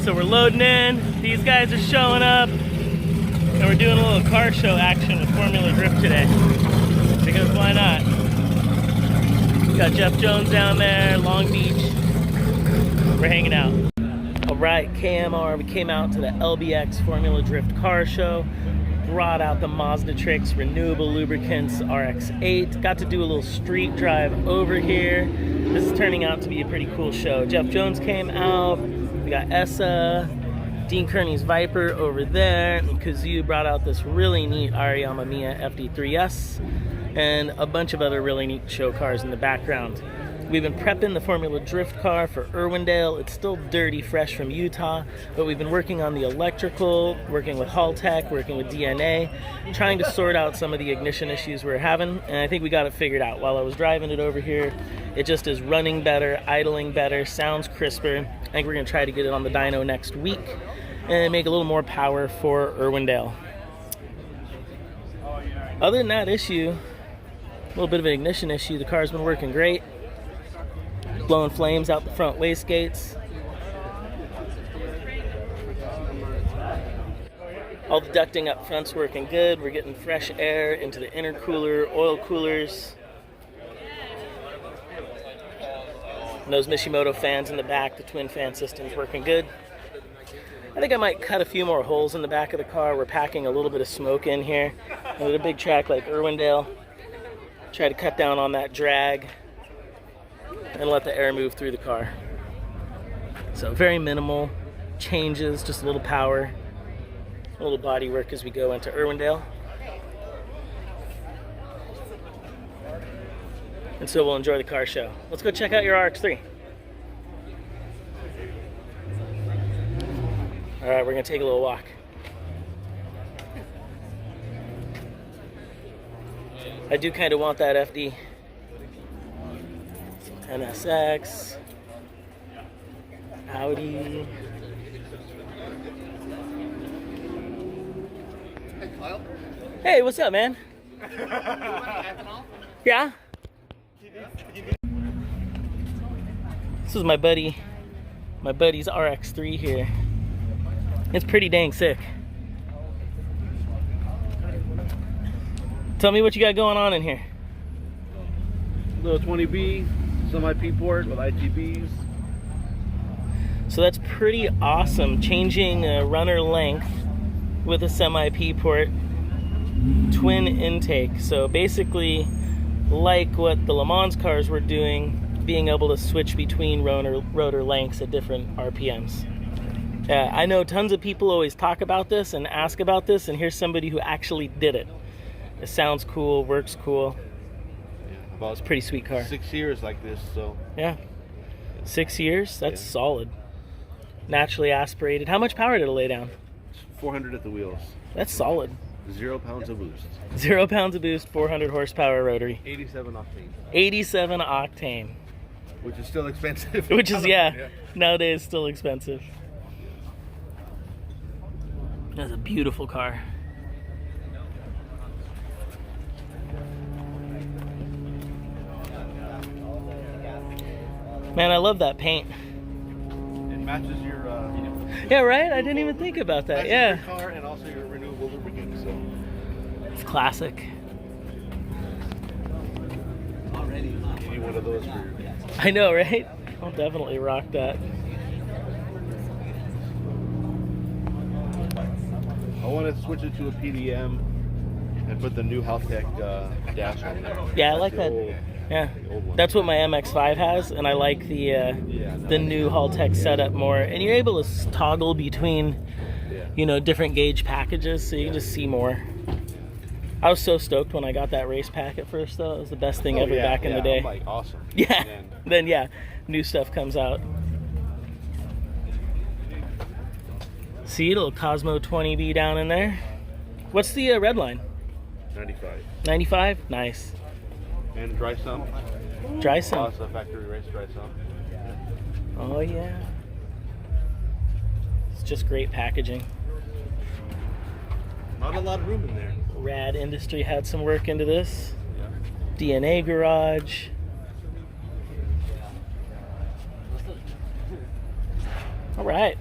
so we're loading in. These guys are showing up. And we're doing a little car show action with Formula Drift today. Because why not? Got Jeff Jones down there, Long Beach. We're hanging out. Alright, KMR, we came out to the LBX Formula Drift car show. Brought out the Mazda Tricks Renewable Lubricants RX8. Got to do a little street drive over here. This is turning out to be a pretty cool show. Jeff Jones came out. We got Essa, Dean Kearney's Viper over there. And Kazoo brought out this really neat Ariyama Miya FD3S. And a bunch of other really neat show cars in the background. We've been prepping the Formula Drift car for Irwindale. It's still dirty, fresh from Utah, but we've been working on the electrical, working with Haltech, working with DNA, trying to sort out some of the ignition issues we're having, and I think we got it figured out. While I was driving it over here, it just is running better, idling better, sounds crisper. I think we're gonna try to get it on the dyno next week and make a little more power for Irwindale. Other than that issue, a little bit of an ignition issue, the car's been working great. Blowing flames out the front wastegates. All the ducting up front's working good. We're getting fresh air into the intercooler, oil coolers. And those Mishimoto fans in the back, the twin fan system's working good. I think I might cut a few more holes in the back of the car. We're packing a little bit of smoke in here. And with a big track like Irwindale, try to cut down on that drag and let the air move through the car. So very minimal changes, just a little power, a little body work as we go into Irwindale. And so we'll enjoy the car show. Let's go check out your RX3. All right, we're gonna take a little walk. I do kind of want that FD. NSX, Audi. Hey, what's up, man? Yeah? This is my buddy's RX3 here. It's pretty dang sick. Tell me what you got going on in here. Little 20B. Semi-P port with IGBs. So that's pretty awesome. Changing runner length with a semi-P port, twin intake. So basically, like what the Le Mans cars were doing, being able to switch between rotor lengths at different RPMs. I know tons of people always talk about this and ask about this, and here's somebody who actually did it. It sounds cool, works cool. About it's a pretty sweet car. 6 years like this, so. Yeah. 6 years? That's solid. Naturally aspirated. How much power did it lay down? 400 at the wheels. That's solid. 0 pounds of boost. 0 pounds of boost, 400 horsepower rotary. 87 octane. 87 octane. Which is still expensive. Which is, yeah, nowadays still expensive. That's a beautiful car. Man, I love that paint. It matches your, yeah, right? I didn't even think about that. Yeah. Your car and also your renewable lubricant, so. It's classic. Already. You need one of those for your. I know, right? I'll definitely rock that. I want to switch it to a PDM and put the new Haltech dash on there. Yeah, I like that. Yeah, that's what my MX-5 has, and I like the new Haltech setup more. And you're able to toggle between, you know, different gauge packages, so you can just see more. I was so stoked when I got that race pack at first, though. It was the best thing ever back in the day. I'm like, awesome. Yeah, then yeah, new stuff comes out. See, little Cosmo 20B down in there. What's the red line? 95. 95? Nice. And dry sump. Dry sump. Lots of factory race dry sump. Oh yeah. It's just great packaging. Not a lot of room in there. Rad Industry had some work into this. Yeah. DNA Garage. All right.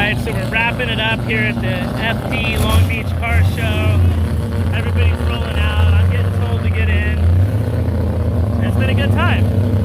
Alright, so we're wrapping it up here at the FD Long Beach Car Show. Everybody's rolling out. I'm getting told to get in. It's been a good time.